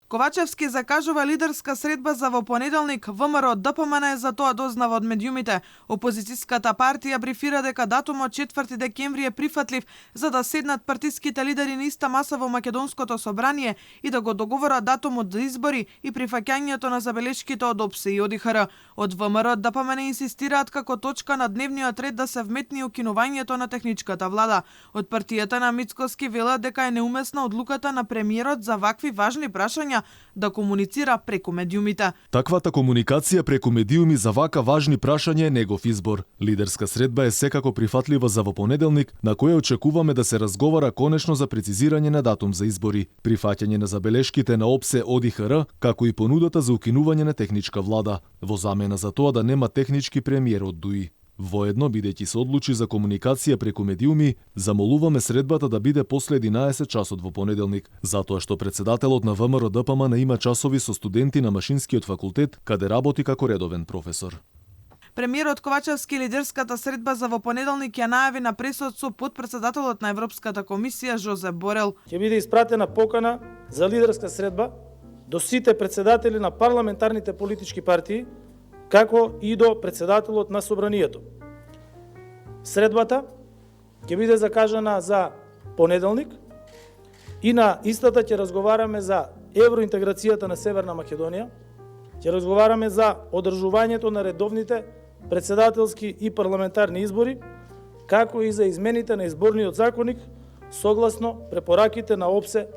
Ковачевски закажува лидерска средба за во понеделник. ВМРО ДПМН за тоа дознава од медиумите. Опозицијската партија брифира дека датумот 4 декември е прифатлив за да седнат партиските лидери на иста маса во Македонското собрание и да го договорат датумот за избори и прифаќањето на забелешките од ОПСЕ и ОДИХР. Од ВМРО ДПМН инсистираат како точка на дневниот ред да се вметни укинувањето на техничката влада. Од партијата на Мицкоски велат дека е неумесна одлуката на премиерот за вакви важни прашања да комуницира преку медиумите. Таквата комуникација преку медиуми за вака важни прашања е негов избор. Лидерска средба е секако прифатлива за во понеделник, на која очекуваме да се разговара конечно за прецизирање на датум за избори, прифаќање на забелешките на ОПСЕ ОДИХР, како и понудата за укинување на техничка влада, во замена за тоа да нема технички премиер од ДУИ. Воедно, бидејќи се одлучи за комуникација преку медиуми, замолуваме средбата да биде после 11 часот во понеделник, затоа што председателот на ВМРО ДПМН има часови со студенти на Машинскиот факултет, каде работи како редовен професор. Премиерот Ковачевски лидерската средба за во понеделник ја најави на пресот со потпредседателот на Европската комисија Жозеп Борел. Ќе биде испратена покана за лидерска средба до сите председатели на парламентарните политички партии, како и до председателот на собранието. Средбата ќе биде закажана за понеделник и на истата ќе разговараме за евроинтеграцијата на Северна Македонија, ќе разговараме за одржувањето на редовните председателски и парламентарни избори, како и за измените на изборниот законник согласно препораките на ОПСЕ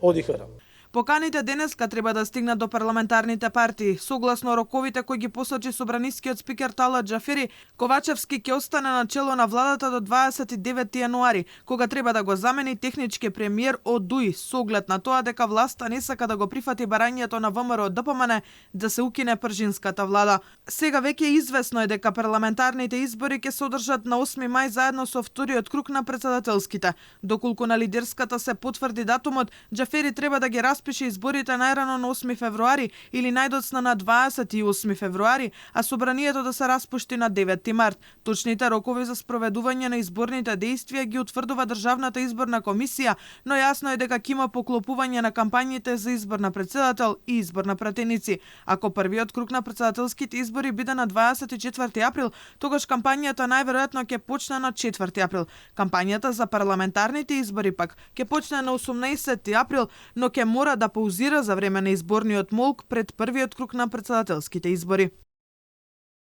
ОДИХР. Поканите денеска треба да стигнат до парламентарните партии. Согласно роковите кои ги посочи собранискиот спикер Талат Џафери, Ковачевски ќе остане на чело на владата до 29 јануари, кога треба да го замени технички премиер од ДУИ, со оглед на тоа дека власта не сака да го прифати барањето на ВМРО ДПМН да се укине пржинската влада. Сега веќе известно е дека парламентарните избори ќе се одржат на 8 мај заедно со вториот круг на председателските. Доколку на лидерската се потврди датумот, Џафери треба да ги распише изборите најрано на 8 февруари или најдоцна на 28 февруари, а собранието да се распушти на 9 март. Точните рокови за спроведување на изборните действија ги утврдува Државната изборна комисија, но јасно е дека ќе има поклопување на кампањите за избор на председател и избор на пратеници. Ако првиот круг на председателските избори биде на 24 април, тогаш кампањата најверојатно ќе почне на 4 април. Кампањата за парламентарните избори пак ќе почне на 18 април, но ќе мора да паузира за време на изборниот молк пред првиот круг на председателските избори.